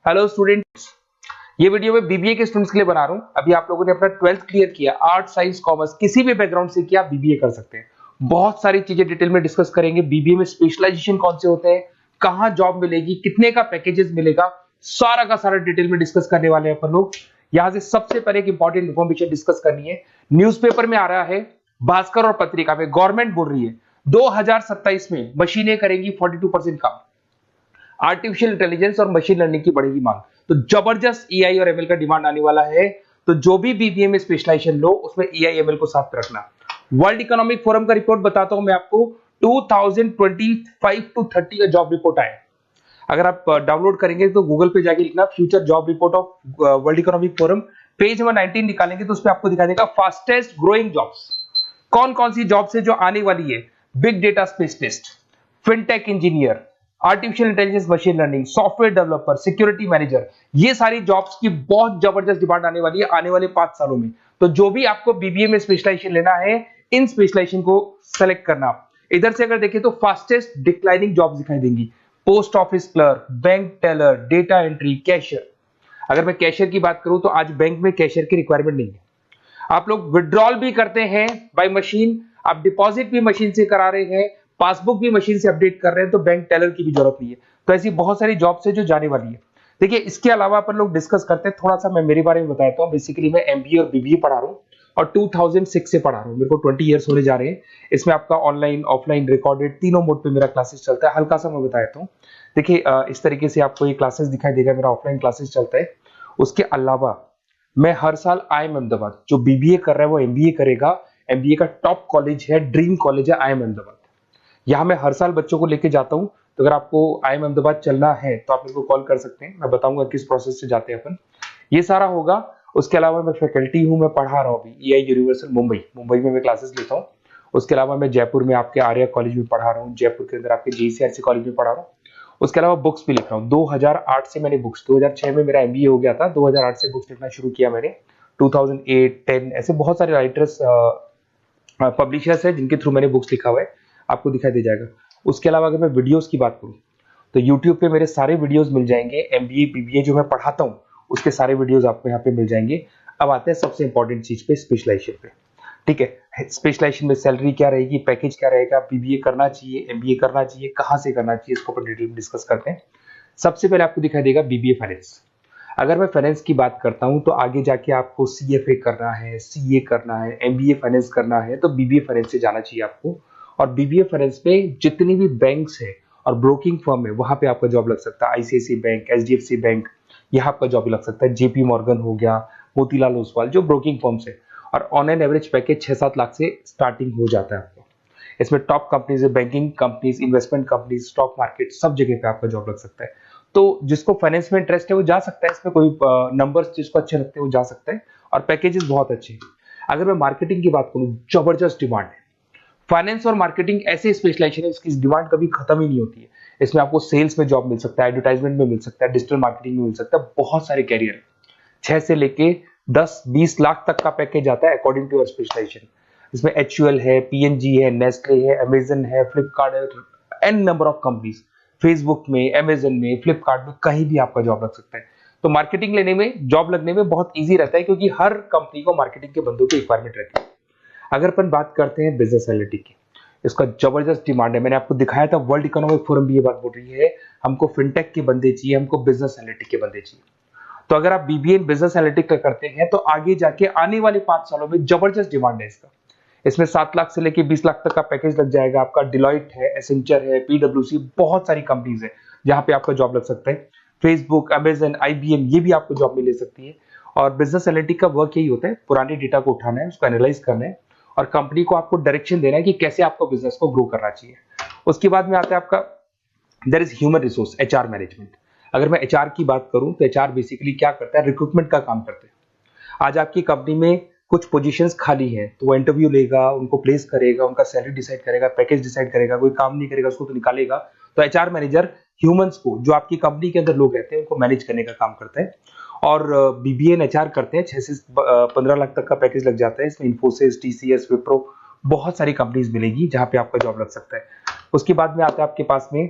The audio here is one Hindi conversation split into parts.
हेलो स्टूडेंट्स, ये वीडियो मैं बीबीए के स्टूडेंट्स के लिए बना रहा हूँ। अभी आप लोगों ने अपना 12th क्लियर किया, आर्ट साइंस कॉमर्स किसी भी बैकग्राउंड से किया, बीबीए कर सकते हैं। बहुत सारी चीजें डिटेल में डिस्कस करेंगे। बीबीए में स्पेशलाइजेशन कौन से होते हैं, कहाँ जॉब मिलेगी, कितने का पैकेजेस मिलेगा, सारा का सारा डिटेल में डिस्कस करने वाले हैं अपन लोग। यहाँ से सबसे पहले एक इंपॉर्टेंट इन्फॉर्मेशन डिस्कस करनी है। न्यूज़पेपर में आ रहा है, भास्कर और पत्रिका में गवर्नमेंट बोल रही है 2027 में मशीनें करेंगी 42% काम। आर्टिफिशियल इंटेलिजेंस और मशीन लर्निंग की बढ़ेगी मांग, तो जबरदस्त एआई और एमएल का डिमांड आने वाला है। तो जो भी बीबीए में स्पेशलाइजेशन लो उसमें एआई एमएल को साथ रखना। वर्ल्ड इकोनॉमिक फोरम का रिपोर्ट बताता हूं मैं आपको, 2025 टू 30 का जॉब रिपोर्ट आया। अगर आप डाउनलोड करेंगे तो गूगल पे जाके लिखना future job report of world economic forum, page number 19 निकालेंगे तो उसमें आपको दिखा देगा फास्टेस्ट ग्रोइंग जॉब्स कौन कौन सी जॉब्स है जो आने वाली है। Big data specialist, fintech engineer, artificial intelligence machine learning, software developer, security manager, ये सारी जॉब्स की बहुत जबरदस्त डिमांड आने वाली है आने वाले 5 सालों में। तो जो भी आपको बीबीए में स्पेशलाइजेशन लेना है, इन स्पेशलाइजेशन को सेलेक्ट करना। इधर से अगर देखें तो फास्टेस्ट डिक्लाइनिंग जॉब्स दिखाई देंगी, post office clerk, bank teller, data entry, cashier. अगर मैं कैशियर की बात करूं तो आज बैंक में कैशियर की रिक्वायरमेंट नहीं है। आप लोग विड्रॉल भी करते हैं बाय मशीन, आप डिपॉजिट भी मशीन से करा रहे हैं, पासबुक भी मशीन से अपडेट कर रहे हैं, तो बैंक टेलर की भी जरूरत नहीं है। तो ऐसी बहुत सारी जॉब्स है जो जाने वाली है। देखिए, इसके अलावा अपन लोग डिस्कस करते हैं, थोड़ा सा मैं मेरे बारे में बताता हूँ। बेसिकली मैं एमबीए और बीबीए पढ़ा रहा हूँ और 2006 से पढ़ा रहा हूँ। मेरे को 20 ईयर्स होने जा रहे हैं। इसमें आपका ऑनलाइन, ऑफलाइन, रिकॉर्डेड तीनों मोड पे मेरा क्लासेस चलता है। हल्का सा मैं बताता हूँ। देखिए, इस तरीके से आपको ये क्लासेस दिखाई देगा, मेरा ऑफलाइन क्लासेस चलता है। उसके अलावा मैं हर साल आईएम अहमदाबाद, जो बीबीए कर रहा है वो एमबीए करेगा। एमबीए का टॉप कॉलेज है, ड्रीम कॉलेज है आईएम अहमदाबाद। यहाँ मैं हर साल बच्चों को लेके जाता हूँ। तो अगर आपको आईएम अहमदाबाद चलना है तो आप मेरे को कॉल कर सकते हैं, मैं बताऊंगा किस प्रोसेस से जाते हैं अपन। ये सारा होगा। उसके अलावा मैं फैकल्टी हूँ, मैं पढ़ा रहा हूँ अभी एआई यूनिवर्सल मुंबई में मैं क्लासेस लेता हूँ। उसके अलावा मैं जयपुर में आपके आर्या कॉलेज में पढ़ा रहा हूँ, जयपुर के अंदर आपके जीसीआरसी कॉलेज में पढ़ा रहा हूँ। उसके अलावा बुक्स भी लिख रहा हूँ। 2008 से मैंने बुक्स, 2006 में मेरा एमबीए हो गया था, 2008 से बुक्स लिखना शुरू किया मैंने। 2008, 10 ऐसे बहुत सारे राइटर्स, पब्लिशर्स है जिनके थ्रू मैंने बुक्स लिखा हुआ है, आपको दिखाई दे जाएगा। उसके अलावा अगर मैं वीडियोस की बात करूं तो यूट्यूब पे मेरे सारे वीडियोस मिल जाएंगे। एमबीए बीबीए जो मैं पढ़ाता हूं उसके सारे वीडियोस आपको यहाँ पे मिल जाएंगे। अब आते हैं सबसे इंपॉर्टेंट चीज पे, स्पेशलाइजेशन पे। ठीक है, स्पेशलाइजेशन में सैलरी क्या रहेगी, पैकेज क्या रहेगा, बीबीए करना चाहिए, एमबीए करना चाहिए, कहाँ से करना चाहिए, इसको अपन डिटेल में डिस्कस करते हैं। सबसे पहले आपको दिखाई देगा बीबीए फाइनेंस। अगर मैं फाइनेंस की बात करता हूं तो आगे जाके आपको सीएफए करना है, सीए करना है, एमबीए फाइनेंस करना है, तो बीबीए फाइनेंस से जाना चाहिए आपको। और बीबीए फाइनेंस में जितनी भी बैंक्स है और ब्रोकिंग फर्म है वहां पे आपका जॉब लग सकता है। आईसीआईसीआई बैंक, एचडीएफसी बैंक, यहाँ आपका जॉब लग सकता है। जेपी मॉर्गन हो गया, मोतीलाल ओसवाल, जो ब्रोकिंग फर्म्स है। और on an average package 6-7 lakh से स्टार्टिंग हो जाता है आपको। इसमें टॉप कंपनीज है, banking companies, investment companies, stock market, सब जगह पे आपका जॉब लग सकता है। तो जिसको फाइनेंस में इंटरेस्ट है वो जा सकता है, इसमें कोई नंबर्स जिसको अच्छे लगते हैं वो जा सकता है, और पैकेजेस बहुत अच्छे हैं। अगर मैं मार्केटिंग की बात करूं, जबरदस्त डिमांड है। फाइनेंस और मार्केटिंग ऐसे स्पेशलाइजेशन है इसकी डिमांड कभी खत्म ही नहीं होती है। इसमें आपको सेल्स में जॉब मिल सकता है, एडवर्टाइजमेंट में मिल सकता है, डिजिटल मार्केटिंग में मिल सकता है, बहुत सारे कैरियर है। 6 से लेके 10-20 लाख तक का पैकेज आता है अकॉर्डिंग टू योर स्पेशलाइजेशन। इसमें एचयूएल है, पीएनजी है, नेस्ले है, अमेजन है, फ्लिपकार्ट है, an number of companies. Facebook में, अमेजन में, फ्लिपकार्ट में, कहीं भी आपका जॉब लग सकता है। तो मार्केटिंग लेने में, जॉब लगने में बहुत इजी रहता है, क्योंकि हर कंपनी को मार्केटिंग के बंदों की रिक्वायरमेंट रहती है। अगर अपन बात करते हैं बिजनेस एनालिटिक की, इसका जबरदस्त डिमांड है। मैंने आपको दिखाया था, वर्ल्ड इकोनॉमिक फोरम भी ये बात बोल रही है, हमको फिनटेक के बंदे चाहिए, हमको बिजनेस एनालिटिक के बंदे चाहिए। तो अगर आप बीबीए बिजनेस एनालिटिक का करते हैं तो आगे जाके आने वाले 5 सालों में जबरदस्त डिमांड है इसका। इसमें 7 लाख से लेके 20 लाख तक का पैकेज लग जाएगा आपका। डिलॉइट है, एसेंचर है, पीडब्ल्यूसी, बहुत सारी कंपनीज है जहां पे आपका जॉब लग सकता है। फेसबुक, अमेजन, आईबीएम, ये भी आपको जॉब में ले सकती है। और बिजनेस एनालिटिक का वर्क यही होता है, पुराने डेटा को उठाना है, उसको एनालाइज करना है और कंपनी को आपको डायरेक्शन देना है कि कैसे आपको बिजनेस को ग्रो करना चाहिए। उसके बाद में आता है आपका there is human resource, HR management. अगर मैं एचआर की बात करूं तो एचआर बेसिकली क्या करता है, रिक्रूटमेंट का काम करते हैं। आज आपकी कंपनी में कुछ पोजीशंस खाली हैं तो वो इंटरव्यू लेगा, उनको प्लेस करेगा, उनका सैलरी डिसाइड करेगा, पैकेज डिसाइड करेगा, कोई काम नहीं करेगा उसको तो निकालेगा। तो एचआर मैनेजर ह्यूमंस को, जो आपकी कंपनी के अंदर लोग रहते हैं, उनको मैनेज करने का काम करता है। और बीबीए एंड एचआर करते हैं, 6 से 15 लाख तक का पैकेज लग जाता है। इसमें इन्फोसिस, टीसीएस, विप्रो, बहुत सारी कंपनीज मिलेगी जहां पे आपका जॉब लग सकता है। उसके बाद में आता है आपके पास में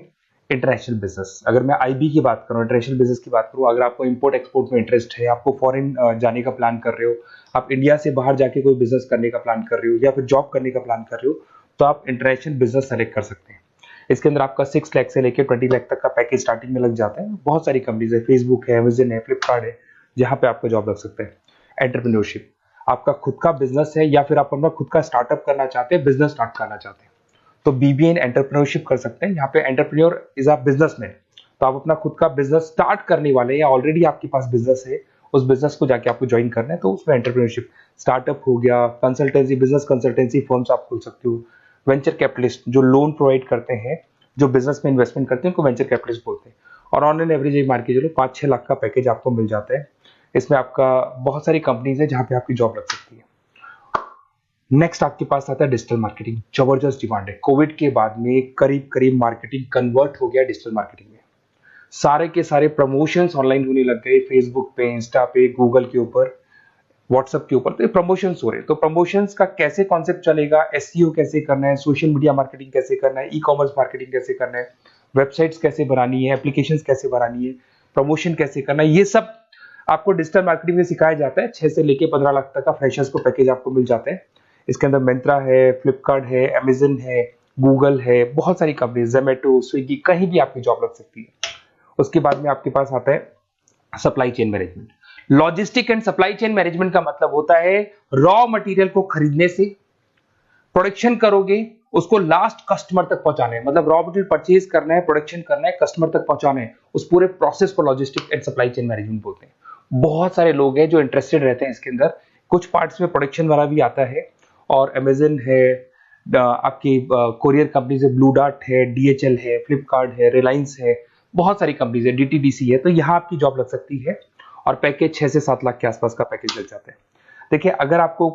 इंटरनेशनल बिजनेस, अगर मैं आईबी की बात करूं, इंटरनेशनल बिजनेस की बात करूं, अगर आपको इंपोर्ट एक्सपोर्ट में इंटरेस्ट है, आपको फॉरेन जाने का प्लान कर रहे हो, आप इंडिया से बाहर जाके कोई बिजनेस करने का प्लान कर रहे हो या फिर जॉब करने का प्लान कर रहे हो, तो आप इंटरनेशनल बिजनेस सेलेक्ट कर सकते हैं। इसके अंदर आपका 6 लाख से लेकर 20 लाख तक का पैकेज स्टार्टिंग में लग जाता है। बहुत सारी कंपनीज है, फेसबुक है, अमेजन है, फ्लिपकार्ट है, जहां पे आपका जॉब लग सकता है। एंटरप्रेन्योरशिप, आपका खुद का बिजनेस है या फिर आप अपना खुद का स्टार्टअप करना चाहते हैं, बिजनेस स्टार्ट करना चाहते हैं, तो बीबीए इन एंटरप्रेन्योरशिप कर सकते हैं। यहाँ पे एंटरप्रेन्योर इज अ बिजनेसमैन, तो आप अपना खुद का बिजनेस स्टार्ट करने वाले हैं या ऑलरेडी आपके पास बिजनेस है, उस बिजनेस को जाके आपको ज्वाइन करना है, तो उसमें एंटरप्रेन्योरशिप। स्टार्टअप हो गया, कंसल्टेंसी, बिजनेस कंसल्टेंसी फर्म्स आप खोल सकते हो। वेंचर कैपिटलिस्ट जो लोन प्रोवाइड करते हैं, जो बिजनेस में इन्वेस्टमेंट करते हैं, उनको वेंचर कैपिटलिस्ट बोलते हैं। और ऑन एन एवरेज एक मार्केट चलो 5-6 लाख का पैकेज आपको मिल जाता है। इसमें आपका बहुत सारी कंपनीज है जहां पे आपकी जॉब लग सकती है। नेक्स्ट आपके पास आता है डिजिटल मार्केटिंग। जबरदस्त डिमांड है, कोविड के बाद में करीब करीब मार्केटिंग कन्वर्ट हो गया डिजिटल मार्केटिंग में। सारे के सारे प्रमोशंस ऑनलाइन होने लग गए, फेसबुक पे, इंस्टा पे, गूगल के ऊपर, व्हाट्सएप के ऊपर, तो प्रमोशंस हो रहे हैं। तो प्रमोशंस का कैसे कॉन्सेप्ट चलेगा, एसईओ कैसे करना है, सोशल मीडिया मार्केटिंग कैसे करना है, ई कॉमर्स मार्केटिंग कैसे करना है, वेबसाइट्स कैसे बनानी है, एप्लीकेशंस कैसे बनानी है, प्रमोशन कैसे करना है, ये सब आपको डिजिटल मार्केटिंग में सिखाया जाता है। 6 से लेके 15 लाख तक का फ्रेशर्स को पैकेज आपको मिल जाता है। इसके अंदर मिंत्रा है, फ्लिपकार्ट है, अमेजन है, गूगल है, बहुत सारी कंपनी, जोमेटो, स्विगी, कहीं भी आपकी जॉब लग सकती है। उसके बाद में आपके पास आता है supply chain management. Logistic and supply chain management का मतलब होता है रॉ मटेरियल को खरीदने से, प्रोडक्शन करोगे, उसको लास्ट कस्टमर तक पहुंचाना है, मतलब रॉ मटेरियल परचेज करना है, प्रोडक्शन करना है, कस्टमर तक पहुंचाना है, उस पूरे प्रोसेस को logistic and supply chain management बोलते हैं। बहुत सारे लोग हैं जो इंटरेस्टेड रहते हैं इसके अंदर। कुछ पार्ट्स में प्रोडक्शन वाला भी आता है, और अमेजन है, आपकी कोरियर कंपनी से ब्लू डार्ट है, डीएचएल है, फ्लिपकार्ट है, रिलायंस है, बहुत सारी कंपनीज है, डीटीडीसी है, तो यहाँ आपकी जॉब लग सकती है। और पैकेज 6 से 7 लाख के आसपास का पैकेज लग जाता है। देखिए, अगर आपको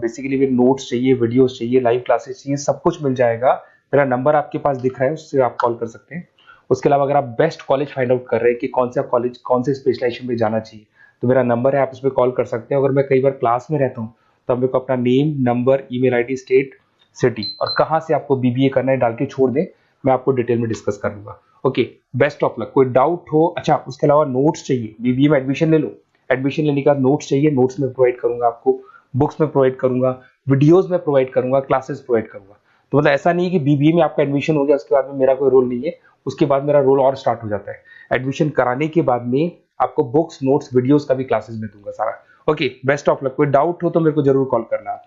बेसिकली भी नोट्स चाहिए, वीडियोस चाहिए, लाइव क्लासेस चाहिए, सब कुछ मिल जाएगा। मेरा नंबर आपके पास दिख रहा है, उससे आप कॉल कर सकते हैं। उसके अलावा अगर आप बेस्ट कॉलेज फाइंड आउट कर रहे हैं कि कौन सा कॉलेज, कौन से स्पेशलाइजेशन में जाना चाहिए, तो मेरा नंबर है, आप उस पर कॉल कर सकते हैं। अगर मैं कई बार क्लास में रहता हूँ, तो आप मेरे को अपना name, number, email ID, state, city और कहाँ से आपको बीबीए करना है डाल के छोड़ दें, मैं आपको डिटेल में डिस्कस कर लूंगा। Okay, best of luck. कोई डाउट हो, अच्छा उसके अलावा नोट्स चाहिए, बीबीए में एडमिशन ले लो, एडमिशन लेने के बाद नोट्स चाहिए, नोट्स में प्रोवाइड करूंगा आपको, बुक्स में प्रोवाइड करूंगा, वीडियोस में प्रोवाइड करूंगा, क्लासेस प्रोवाइड करूंगा। तो मतलब ऐसा नहीं है कि बीबीए में आपका एडमिशन हो गया उसके बाद में मेरा कोई रोल नहीं है, उसके बाद मेरा रोल और स्टार्ट हो जाता है। एडमिशन कराने के बाद में आपको बुक्स, नोट्स, वीडियोस का भी क्लासेस में दूंगा सारा। Okay, best of luck. कोई डाउट हो तो मेरे को जरूर कॉल करना।